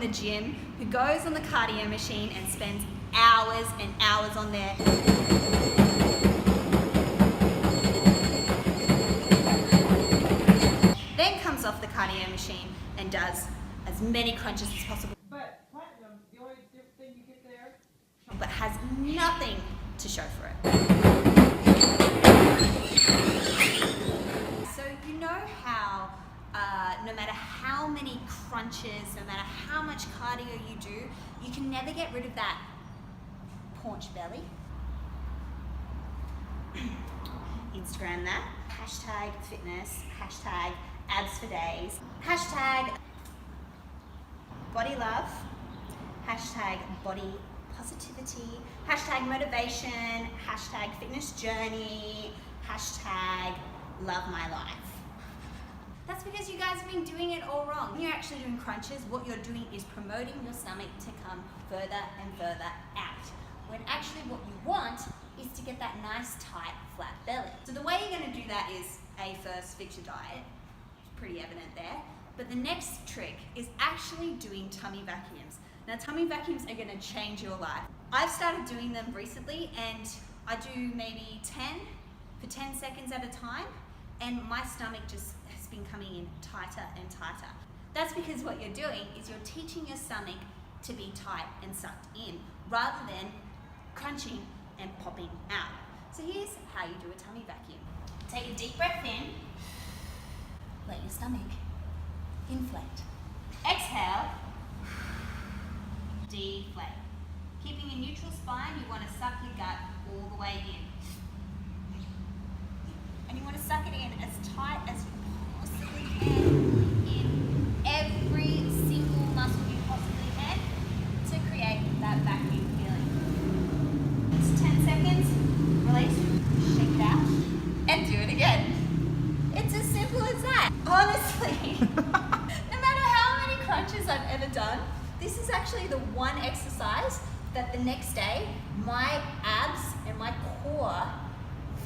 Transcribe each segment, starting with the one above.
the gym who goes on the cardio machine and spends hours and hours on there. Then comes off the cardio machine and does as many crunches as possible. But platinum, the only thing you get there, but has nothing to show for it. So you know how no matter how many crunches, no matter how much cardio you do, you can never get rid of that paunch belly. Instagram that. Hashtag fitness, hashtag abs for days, hashtag body love, hashtag body positivity, hashtag motivation, hashtag fitness journey, hashtag love my life. That's because you guys have been doing it all wrong. When you're actually doing crunches, what you're doing is promoting your stomach to come further and further out. When actually what you want is to get that nice, tight, flat belly. So the way you're gonna do that is, first fix your diet. It's pretty evident there. But the next trick is actually doing tummy vacuums. Now, tummy vacuums are gonna change your life. I've started doing them recently and I do maybe 10 for 10 seconds at a time, and my stomach just has been coming in tighter and tighter. That's because what you're doing is you're teaching your stomach to be tight and sucked in, rather than crunching and popping out. So here's how you do a tummy vacuum. Take a deep breath in, let your stomach inflate. Exhale, deflate. Keeping a neutral spine, you want to suck your gut all the way in. And you want to suck it in as tight as you possibly can, in every single muscle you possibly can, to create that vacuum feeling. It's 10 seconds, release, shake it out, and do it again. It's as simple as that. Honestly, no matter how many crunches I've ever done, this is actually the one exercise that the next day, my abs and my core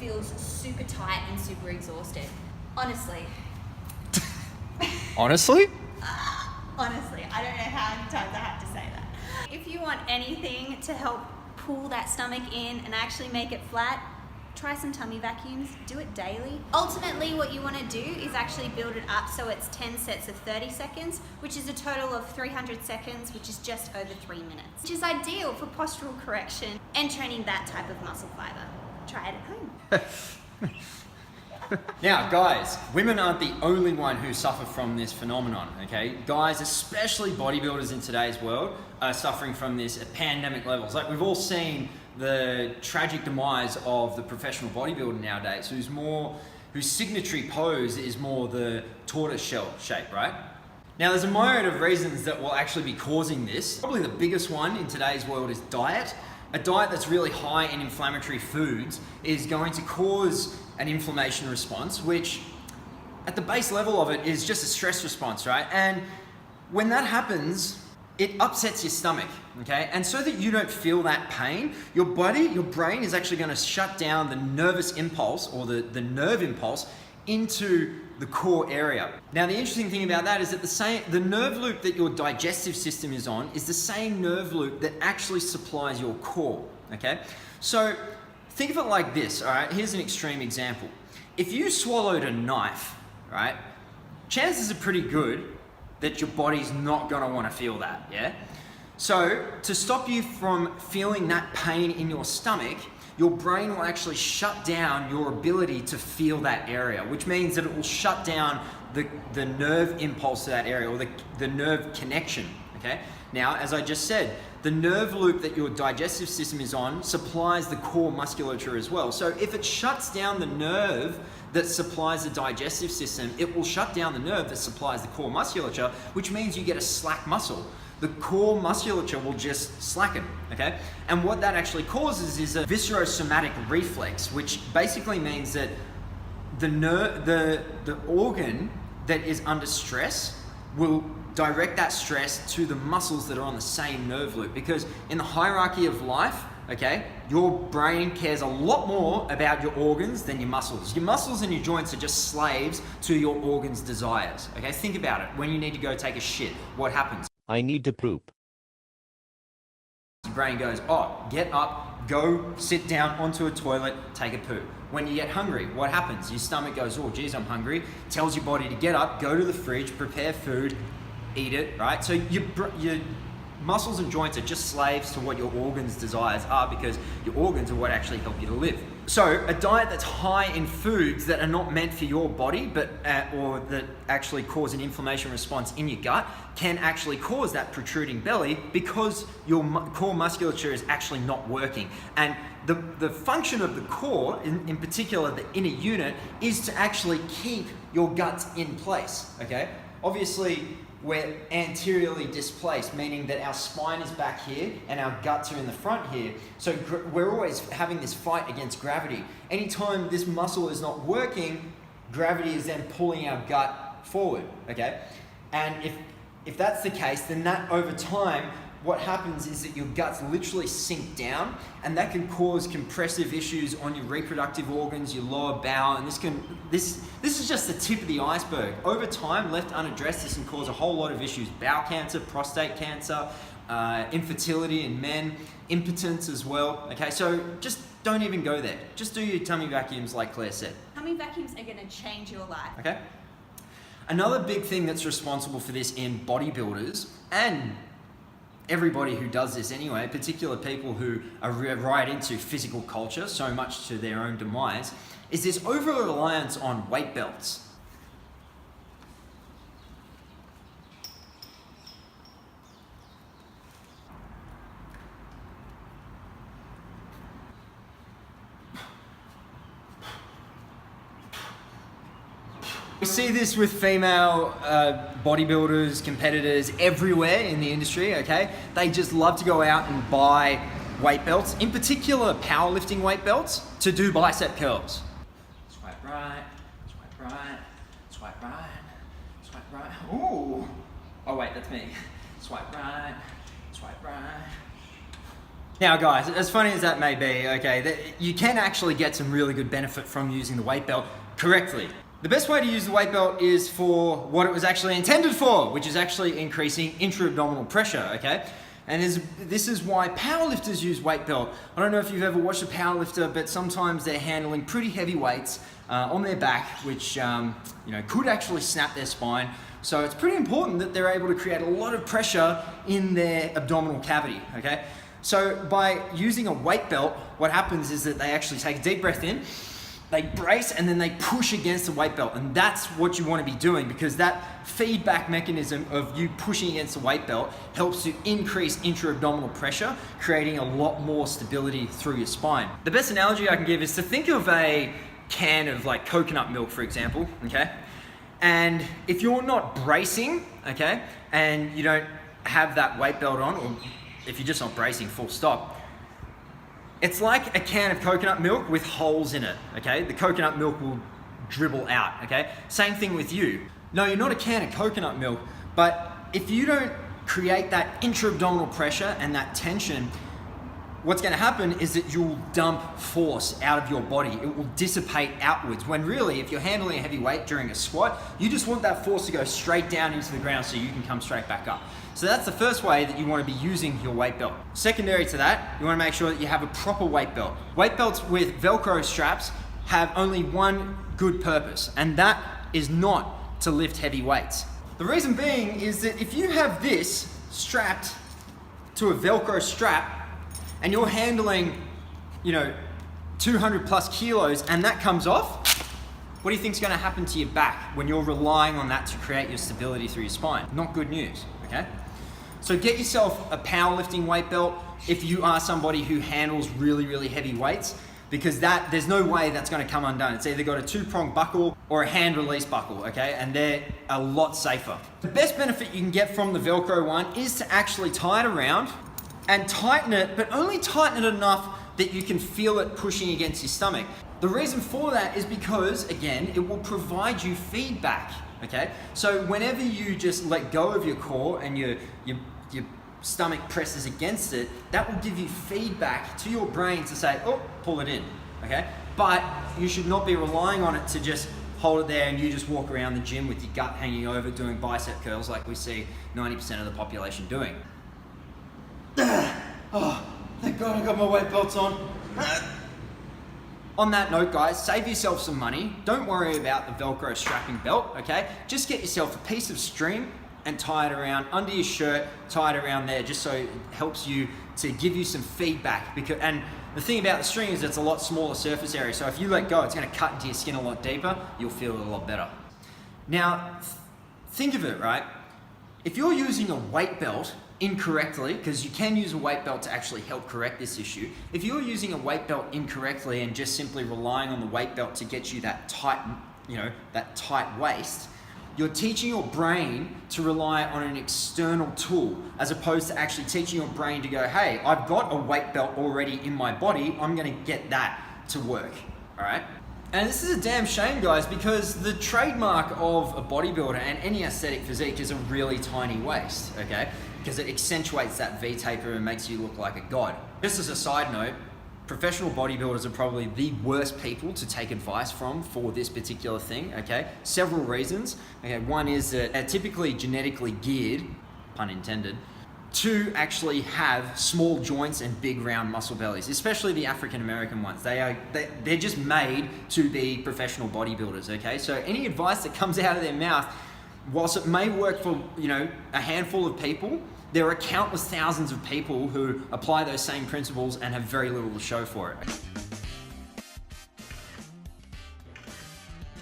feels super tight and super exhausted. Honestly. Honestly? Honestly, I don't know how many times I have to say that. If you want anything to help pull that stomach in and actually make it flat, try some tummy vacuums, do it daily. Ultimately, what you want to do is actually build it up so it's 10 sets of 30 seconds, which is a total of 300 seconds, which is just over 3 minutes, which is ideal for postural correction and training that type of muscle fiber. Try it at home. Now, guys, women aren't the only one who suffer from this phenomenon, okay? Guys, especially bodybuilders in today's world, are suffering from this at pandemic levels. Like, we've all seen the tragic demise of the professional bodybuilder nowadays, whose signatory pose is more the tortoise shell shape, right? Now, there's a myriad of reasons that will actually be causing this. Probably the biggest one in today's world is diet. A diet that's really high in inflammatory foods is going to cause an inflammation response, which at the base level of it is just a stress response, right? And when that happens, it upsets your stomach, okay? And so that you don't feel that pain, your brain is actually gonna shut down the nervous impulse, or the nerve impulse, into the core area. Now, the interesting thing about that is that the nerve loop that your digestive system is on is the same nerve loop that actually supplies your core, okay? So think of it like this, all right? Here's an extreme example. If you swallowed a knife, right, chances are pretty good that your body's not gonna wanna feel that, yeah? So to stop you from feeling that pain in your stomach, your brain will actually shut down your ability to feel that area, which means that it will shut down the nerve impulse to that area, or the nerve connection, okay? Now, as I just said, the nerve loop that your digestive system is on supplies the core musculature as well. So if it shuts down the nerve that supplies the digestive system, it will shut down the nerve that supplies the core musculature, which means you get a slack muscle. The core musculature will just slacken, okay? And what that actually causes is a viscerosomatic reflex, which basically means that the organ that is under stress will direct that stress to the muscles that are on the same nerve loop. Because in the hierarchy of life, okay, your brain cares a lot more about your organs than your muscles. Your muscles and your joints are just slaves to your organs' desires, okay? Think about it. When you need to go take a shit, what happens? I need to poop. Your brain goes, oh, get up, go sit down onto a toilet, take a poo. When you get hungry, what happens? Your stomach goes, oh, geez, I'm hungry. Tells your body to get up, go to the fridge, prepare food, eat it, right? So your muscles and joints are just slaves to what your organs' desires are, because your organs are what actually help you to live. So a diet that's high in foods that are not meant for your body, but or that actually cause an inflammation response in your gut, can actually cause that protruding belly, because your core musculature is actually not working. And the function of the core, in particular the inner unit, is to actually keep your guts in place, okay? Obviously, we're anteriorly displaced, meaning that our spine is back here and our guts are in the front here. So we're always having this fight against gravity. Anytime this muscle is not working, gravity is then pulling our gut forward, okay? And if that's the case, then that over time, what happens is that your guts literally sink down, and that can cause compressive issues on your reproductive organs, your lower bowel, and this is just the tip of the iceberg. Over time, left unaddressed, this can cause a whole lot of issues: bowel cancer, prostate cancer, infertility in men, impotence as well. Okay, so just don't even go there. Just do your tummy vacuums like Claire said. Tummy vacuums are going to change your life. Okay. Another big thing that's responsible for this in bodybuilders, and everybody who does this anyway, particular people who are right into physical culture, so much to their own demise, is this over-reliance on weight belts. We see this with female bodybuilders, competitors everywhere in the industry, okay? They just love to go out and buy weight belts, in particular powerlifting weight belts, to do bicep curls. Swipe right, swipe right, swipe right, swipe right. Ooh. Oh wait, that's me. Swipe right, swipe right. Now guys, as funny as that may be, okay, you can actually get some really good benefit from using the weight belt correctly. The best way to use the weight belt is for what it was actually intended for, which is actually increasing intra-abdominal pressure, okay? And this is why powerlifters use weight belt. I don't know if you've ever watched a powerlifter, but sometimes they're handling pretty heavy weights on their back, which could actually snap their spine. So it's pretty important that they're able to create a lot of pressure in their abdominal cavity, okay? So by using a weight belt, what happens is that they actually take a deep breath in, they brace, and then they push against the weight belt. And that's what you want to be doing, because that feedback mechanism of you pushing against the weight belt helps to increase intra-abdominal pressure, creating a lot more stability through your spine. The best analogy I can give is to think of a can of like coconut milk, for example, okay? And if you're not bracing, okay, and you don't have that weight belt on, or if you're just not bracing, full stop, it's like a can of coconut milk with holes in it, okay? The coconut milk will dribble out, okay? Same thing with you. No, you're not a can of coconut milk, but if you don't create that intra-abdominal pressure and that tension, what's gonna happen is that you'll dump force out of your body. It will dissipate outwards, when really, if you're handling a heavy weight during a squat, you just want that force to go straight down into the ground so you can come straight back up. So that's the first way that you want to be using your weight belt. Secondary to that, you want to make sure that you have a proper weight belt. Weight belts with Velcro straps have only one good purpose, and that is not to lift heavy weights. The reason being is that if you have this strapped to a Velcro strap and you're handling, 200 plus kilos, and that comes off, what do you think is going to happen to your back when you're relying on that to create your stability through your spine? Not good news, okay? So get yourself a powerlifting weight belt if you are somebody who handles really, really heavy weights, because there's no way that's going to come undone. It's either got a 2-prong buckle or a hand release buckle, okay? And they're a lot safer. The best benefit you can get from the Velcro one is to actually tie it around and tighten it, but only tighten it enough that you can feel it pushing against your stomach. The reason for that is because, again, it will provide you feedback, okay? So whenever you just let go of your core and your stomach presses against it, that will give you feedback to your brain to say, oh, pull it in, okay? But you should not be relying on it to just hold it there and you just walk around the gym with your gut hanging over doing bicep curls like we see 90% of the population doing. Oh, thank God I got my weight belts on. On that note, guys, save yourself some money. Don't worry about the Velcro strapping belt, okay? Just get yourself a piece of string and tie it around under your shirt, tie it around there just so it helps you to give you some feedback. And the thing about the string is it's a lot smaller surface area, so if you let go, it's gonna cut into your skin a lot deeper, you'll feel it a lot better. Now, think of it, right? If you're using a weight belt incorrectly, because you can use a weight belt to actually help correct this issue. If you're using a weight belt incorrectly and just simply relying on the weight belt to get you that tight, that tight waist, you're teaching your brain to rely on an external tool as opposed to actually teaching your brain to go, hey, I've got a weight belt already in my body, I'm gonna get that to work, all right? And this is a damn shame, guys, because the trademark of a bodybuilder and any aesthetic physique is a really tiny waist, okay? Because it accentuates that V-taper and makes you look like a god. Just as a side note, professional bodybuilders are probably the worst people to take advice from for this particular thing, okay? Several reasons. Okay, one is that they're typically genetically geared, pun intended, to actually have small joints and big round muscle bellies, especially the African American ones. They're just made to be professional bodybuilders, okay? So any advice that comes out of their mouth, whilst it may work for, a handful of people, there are countless thousands of people who apply those same principles and have very little to show for it.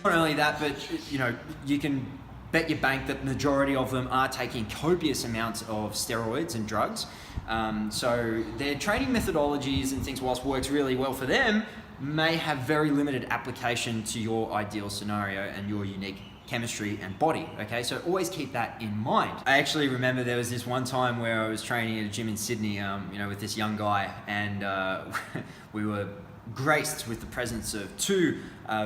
Not only that, but you can bet your bank that the majority of them are taking copious amounts of steroids and drugs. So their training methodologies and things, whilst works really well for them, may have very limited application to your ideal scenario and your unique chemistry and body, okay? So always keep that in mind. I actually remember there was this one time where I was training at a gym in Sydney, with this young guy, and we were graced with the presence of two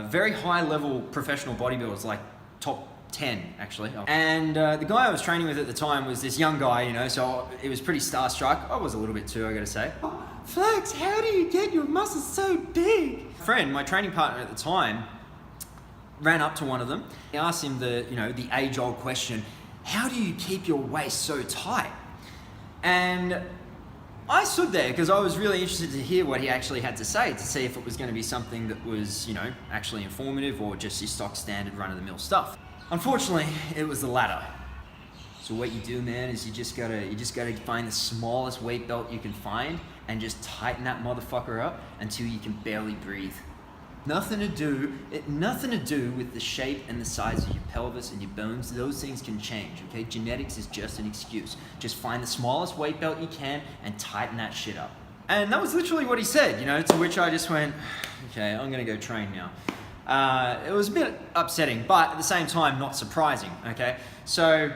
very high level professional bodybuilders, like top 10 actually. And the guy I was training with at the time was this young guy, so it was pretty starstruck. I was a little bit too, I gotta say. Oh, Flex, how do you get your muscles so big? Friend, my training partner at the time, ran up to one of them. He asked him the age-old question, how do you keep your waist so tight? And I stood there because I was really interested to hear what he actually had to say, to see if it was going to be something that was, actually informative or just your stock standard run-of-the-mill stuff. Unfortunately, it was the latter. So what you do, man, is you just gotta find the smallest weight belt you can find and just tighten that motherfucker up until you can barely breathe. Nothing to do with the shape and the size of your pelvis and your bones. Those things can change, okay? Genetics is just an excuse. Just find the smallest weight belt you can and tighten that shit up. And that was literally what he said, to which I just went, okay, I'm gonna go train now. It was a bit upsetting, but at the same time, not surprising, okay? So,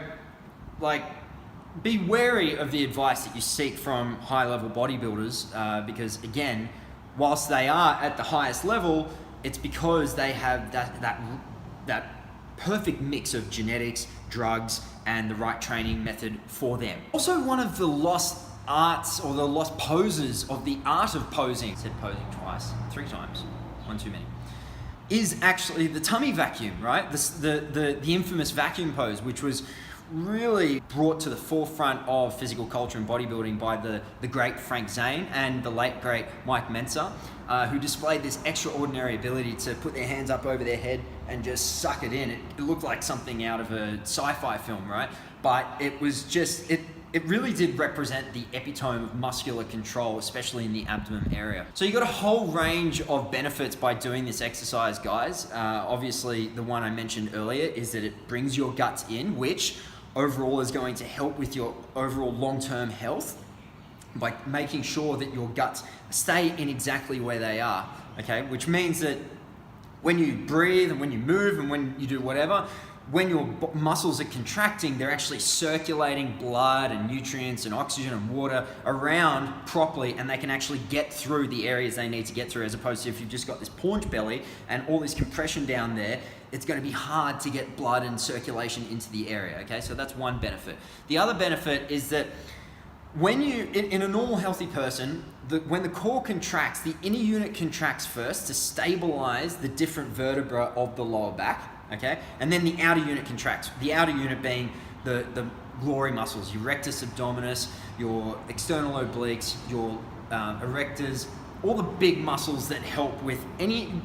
be wary of the advice that you seek from high-level bodybuilders, because again, whilst they are at the highest level, it's because they have that perfect mix of genetics, drugs, and the right training method for them. Also, one of the lost arts or the lost poses of the art of posing, I said posing twice, 3 times, one too many, is actually the tummy vacuum, right? The infamous vacuum pose, which was really brought to the forefront of physical culture and bodybuilding by the great Frank Zane and the late great Mike Mentzer, who displayed this extraordinary ability to put their hands up over their head and just suck it in. It looked like something out of a sci-fi film, right? But it was just, it really did represent the epitome of muscular control, especially in the abdomen area. So you got a whole range of benefits by doing this exercise, guys. Obviously, the one I mentioned earlier is that it brings your guts in, which overall is going to help with your overall long-term health by making sure that your guts stay in exactly where they are, okay? Which means that when you breathe and when you move and when you do whatever, when your muscles are contracting, they're actually circulating blood and nutrients and oxygen and water around properly, and they can actually get through the areas they need to get through, as opposed to if you've just got this paunch belly and all this compression down there, it's going to be hard to get blood and circulation into the area, okay? So that's one benefit. The other benefit is that when you, in a normal healthy person, when the core contracts, the inner unit contracts first to stabilize the different vertebra of the lower back, okay? And then the outer unit contracts. The outer unit being the glory muscles, your rectus abdominis, your external obliques, your erectors, all the big muscles that help with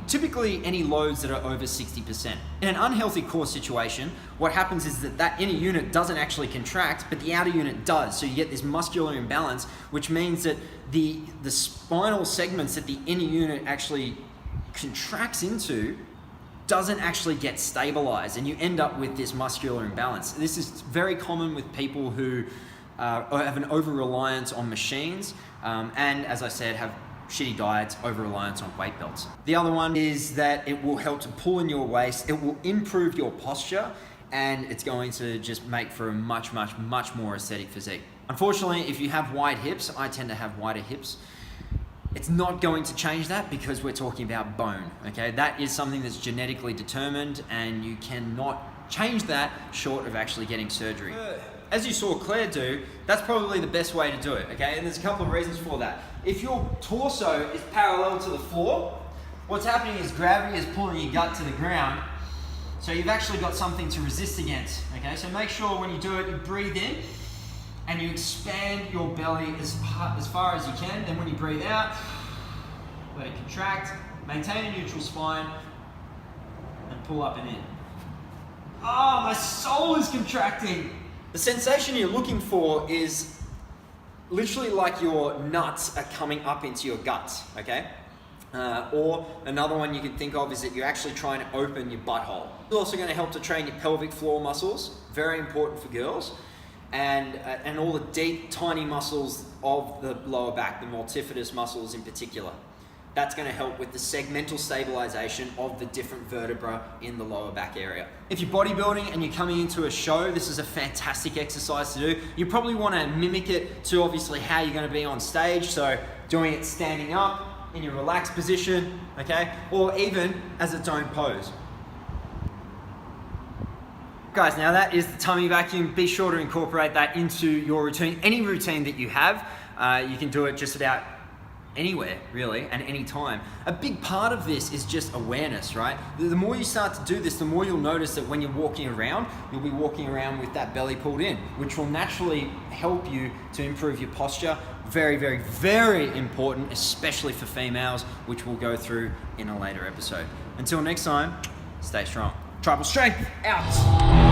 typically any loads that are over 60%. In an unhealthy core situation, what happens is that inner unit doesn't actually contract, but the outer unit does. So you get this muscular imbalance, which means that the spinal segments that the inner unit actually contracts into doesn't actually get stabilized, and you end up with this muscular imbalance. This is very common with people who have an over-reliance on machines, and as I said, have shitty diets, over-reliance on weight belts. The other one is that it will help to pull in your waist, it will improve your posture, and it's going to just make for a much more aesthetic physique. Unfortunately, if you have wide hips, I tend to have wider hips, it's not going to change that because we're talking about bone, okay? That is something that's genetically determined, and you cannot change that short of actually getting surgery. As you saw Claire do, that's probably the best way to do it, okay? And there's a couple of reasons for that. If your torso is parallel to the floor, what's happening is gravity is pulling your gut to the ground, so you've actually got something to resist against, okay? So make sure when you do it, you breathe in, and you expand your belly as far as you can. Then when you breathe out, let it contract, maintain a neutral spine, and pull up and in. Oh, my soul is contracting. The sensation you're looking for is literally like your nuts are coming up into your guts, okay? Or another one you can think of is that you're actually trying to open your butthole. It's also going to help to train your pelvic floor muscles, very important for girls, and all the deep, tiny muscles of the lower back, the multifidus muscles in particular. That's going to help with the segmental stabilization of the different vertebra in the lower back area. If you're bodybuilding and you're coming into a show, this is a fantastic exercise to do. You probably want to mimic it to obviously how you're going to be on stage. So doing it standing up in your relaxed position, okay? Or even as its own pose. Guys, now that is the tummy vacuum. Be sure to incorporate that into your routine. Any routine that you have, you can do it just about anywhere really and any time. A big part of this is just awareness, right? The more you start to do this, the more you'll notice that when you're walking around, you'll be walking around with that belly pulled in, which will naturally help you to improve your posture. Very, very, very important, especially for females, which we'll go through in a later episode. Until next time, stay strong. Tribal Strength out.